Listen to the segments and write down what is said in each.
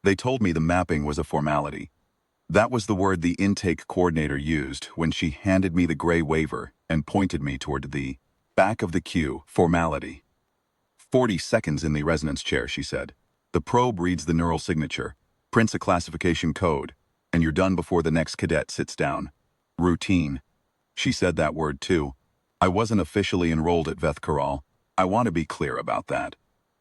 They told me the mapping was a formality. That was the word the intake coordinator used when she handed me the gray waiver and pointed me toward the back of the queue. Formality. 40 seconds in the resonance chair, she said. The probe reads the neural signature, prints a classification code, and you're done before the next cadet sits down. Routine. She said that word too. I wasn't officially enrolled at Veth'Karal. I want to be clear about that.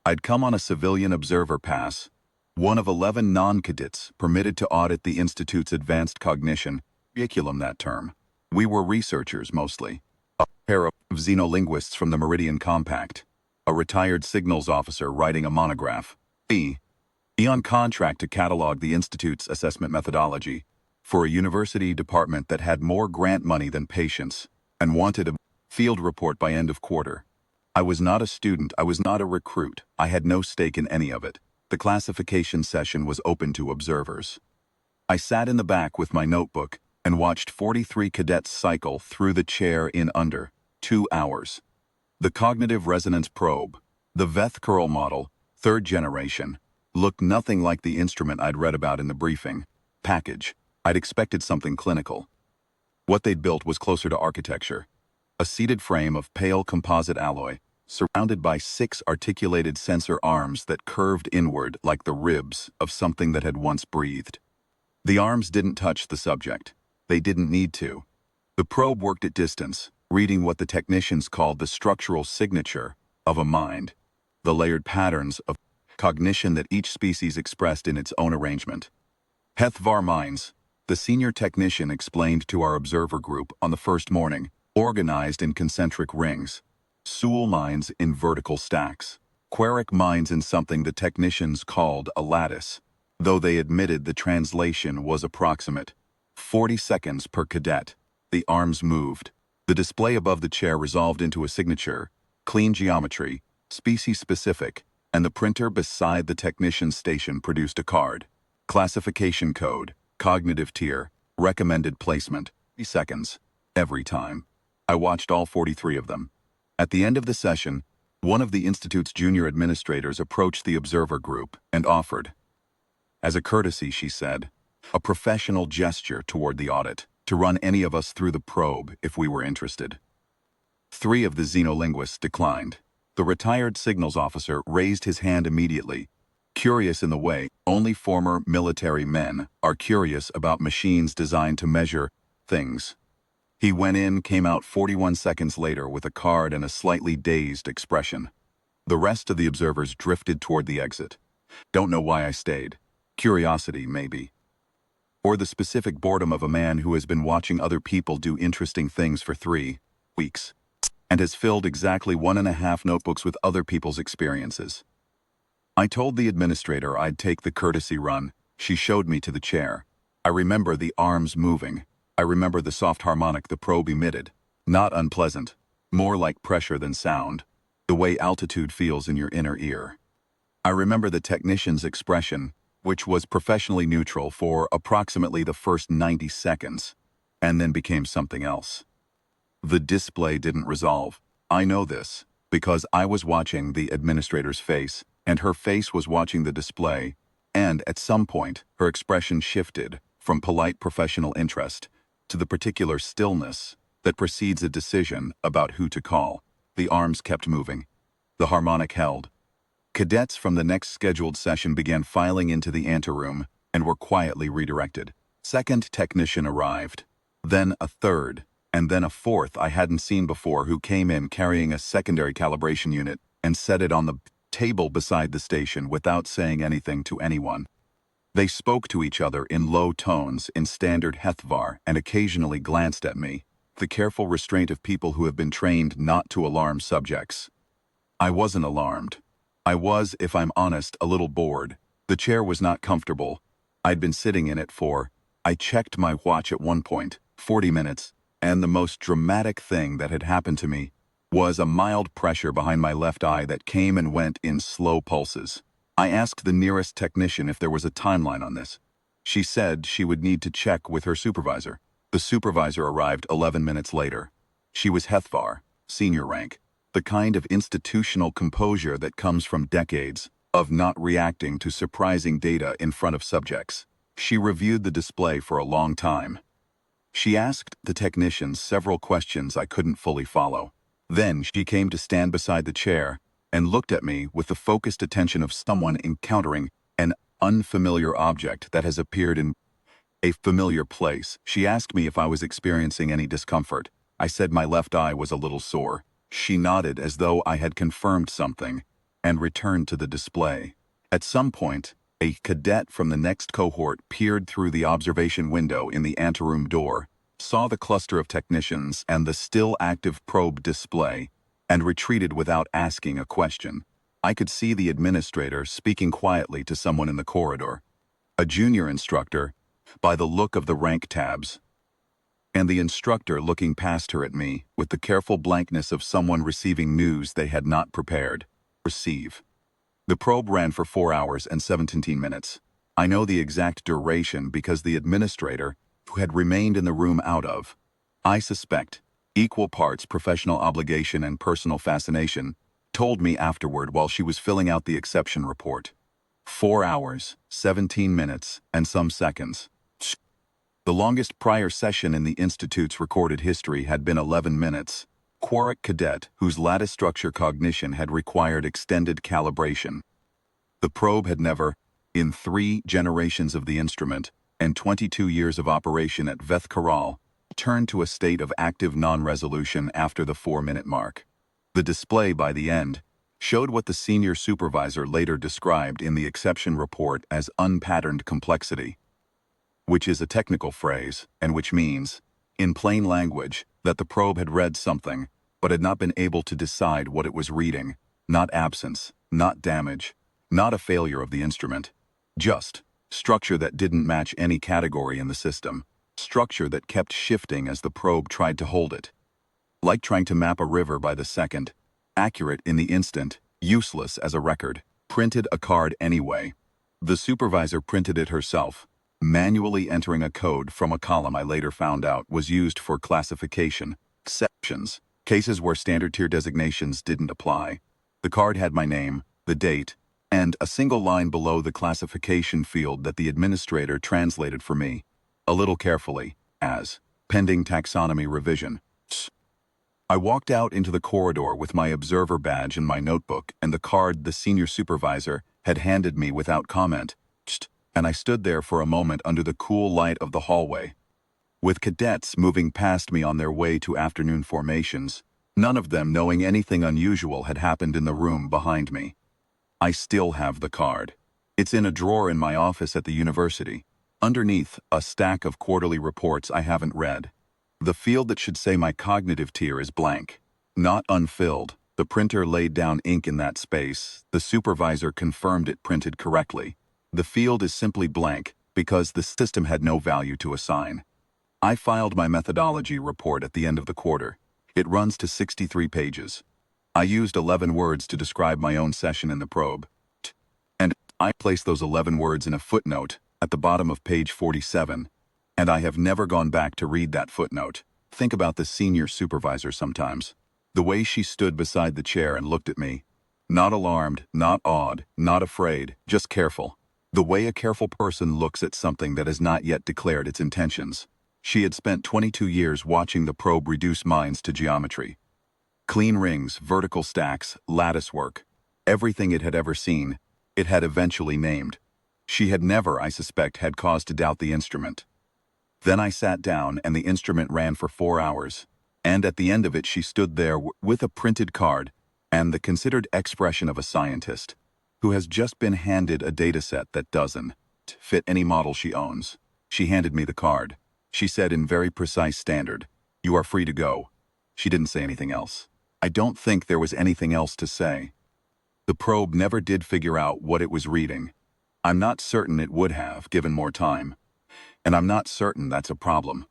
I'd come on a civilian observer pass, one of 11 non-cadets permitted to audit the Institute's advanced cognition curriculum that term. We were researchers mostly. A pair of xenolinguists from the Meridian Compact, a retired signals officer writing a monograph, be on contract to catalog the Institute's assessment methodology for a university department that had more grant money than patience and wanted a field report by end of quarter. I was not a student, I was not a recruit, I had no stake in any of it. The classification session was open to observers. I sat in the back with my notebook and watched 43 cadets cycle through the chair in under 2 hours. The cognitive resonance probe, the Veth'Karal model, third generation, looked nothing like the instrument I'd read about in the briefing package. I'd expected something clinical. What they'd built was closer to architecture. A seated frame of pale composite alloy, surrounded by 6 articulated sensor arms that curved inward like the ribs of something that had once breathed. The arms didn't touch the subject. They didn't need to. The probe worked at distance, reading what the technicians called the structural signature of a mind, the layered patterns of cognition that each species expressed in its own arrangement. Veth'Karal minds, the senior technician explained to our observer group on the first morning, organized in concentric rings. Sool minds in vertical stacks. Quark minds in something the technicians called a lattice, though they admitted the translation was approximate. 40 seconds per cadet. The arms moved. The display above the chair resolved into a signature, clean geometry, species-specific, and the printer beside the technician's station produced a card. Classification code, cognitive tier, recommended placement, 30 seconds. Every time. I watched all 43 of them. At the end of the session, one of the Institute's junior administrators approached the observer group and offered, as a courtesy, she said, a professional gesture toward the audit, to run any of us through the probe if we were interested. 3 of the xenolinguists declined. The retired signals officer raised his hand immediately, curious in the way only former military men are curious about machines designed to measure things. He went in, came out 41 seconds later with a card and a slightly dazed expression. The rest of the observers drifted toward the exit. Don't know why I stayed. Curiosity, maybe. Or the specific boredom of a man who has been watching other people do interesting things for 3 weeks and has filled exactly 1.5 notebooks with other people's experiences. I told the administrator I'd take the courtesy run. She showed me to the chair. I remember the arms moving. I remember the soft harmonic the probe emitted. Not unpleasant. More like pressure than sound. The way altitude feels in your inner ear. I remember the technician's expression, which was professionally neutral for approximately the first 90 seconds, and then became something else. The display didn't resolve. I know this, because I was watching the administrator's face, and her face was watching the display, and at some point, her expression shifted from polite professional interest to the particular stillness that precedes a decision about who to call. The arms kept moving. The harmonic held. Cadets from the next scheduled session began filing into the anteroom and were quietly redirected. Second technician arrived. Then a third, and then a fourth I hadn't seen before who came in carrying a secondary calibration unit and set it on the table beside the station without saying anything to anyone. They spoke to each other in low tones in standard Veth'Karal and occasionally glanced at me, the careful restraint of people who have been trained not to alarm subjects. I wasn't alarmed. I was, if I'm honest, a little bored. The chair was not comfortable. I'd been sitting in it for, I checked my watch at one point, 40 minutes, and the most dramatic thing that had happened to me was a mild pressure behind my left eye that came and went in slow pulses. I asked the nearest technician if there was a timeline on this. She said she would need to check with her supervisor. The supervisor arrived 11 minutes later. She was Veth'Karal, senior rank, the kind of institutional composure that comes from decades of not reacting to surprising data in front of subjects. She reviewed the display for a long time. She asked the technicians several questions I couldn't fully follow. Then she came to stand beside the chair and looked at me with the focused attention of someone encountering an unfamiliar object that has appeared in a familiar place. She asked me if I was experiencing any discomfort. I said my left eye was a little sore. She nodded as though I had confirmed something and returned to the display. At some point, a cadet from the next cohort peered through the observation window in the anteroom door, saw the cluster of technicians and the still active probe display, and retreated without asking a question. I could see the administrator speaking quietly to someone in the corridor, a junior instructor, by the look of the rank tabs, and the instructor looking past her at me with the careful blankness of someone receiving news they had not prepared. Receive. The probe ran for 4 hours and 17 minutes. I know the exact duration because the administrator, who had remained in the room out of, I suspect, equal parts professional obligation and personal fascination, told me afterward while she was filling out the exception report. 4 hours, 17 minutes, and some seconds. The longest prior session in the Institute's recorded history had been 11 minutes. Quark cadet, whose lattice structure cognition had required extended calibration. The probe had never, in 3 generations of the instrument and 22 years of operation at Veth'Karal, turned to a state of active non-resolution after the 4-minute mark. The display by the end showed what the senior supervisor later described in the exception report as unpatterned complexity, which is a technical phrase and which means, in plain language, that the probe had read something but had not been able to decide what it was reading. Not absence, not damage, not a failure of the instrument. Just structure that didn't match any category in the system. Structure that kept shifting as the probe tried to hold it. Like trying to map a river by the second. Accurate in the instant, useless as a record. Printed a card anyway. The supervisor printed it herself, manually entering a code from a column I later found out was used for classification. Exceptions. Cases where standard tier designations didn't apply. The card had my name, the date, and a single line below the classification field that the administrator translated for me, a little carefully, as pending taxonomy revision. I walked out into the corridor with my observer badge and my notebook and the card the senior supervisor had handed me without comment, and I stood there for a moment under the cool light of the hallway, with cadets moving past me on their way to afternoon formations, none of them knowing anything unusual had happened in the room behind me. I still have the card. It's in a drawer in my office at the university, underneath a stack of quarterly reports I haven't read. The field that should say my cognitive tier is blank, not unfilled. The printer laid down ink in that space. The supervisor confirmed it printed correctly. The field is simply blank because the system had no value to assign. I filed my methodology report at the end of the quarter. It runs to 63 pages. I used 11 words to describe my own session in the probe. And I placed those 11 words in a footnote at the bottom of page 47, and I have never gone back to read that footnote. Think about the senior supervisor sometimes. The way she stood beside the chair and looked at me. Not alarmed, not awed, not afraid, just careful. The way a careful person looks at something that has not yet declared its intentions. She had spent 22 years watching the probe reduce minds to geometry. Clean rings, vertical stacks, lattice work. Everything it had ever seen, it had eventually named. She had never, I suspect, had cause to doubt the instrument. Then I sat down and the instrument ran for 4 hours. And at the end of it she stood there with a printed card and the considered expression of a scientist who has just been handed a dataset that doesn't fit any model she owns. She handed me the card. She said in very precise standard, "You are free to go." She didn't say anything else. I don't think there was anything else to say. The probe never did figure out what it was reading. I'm not certain it would have, given more time. And I'm not certain that's a problem.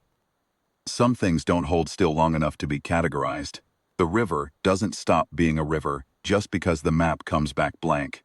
Some things don't hold still long enough to be categorized. The river doesn't stop being a river just because the map comes back blank.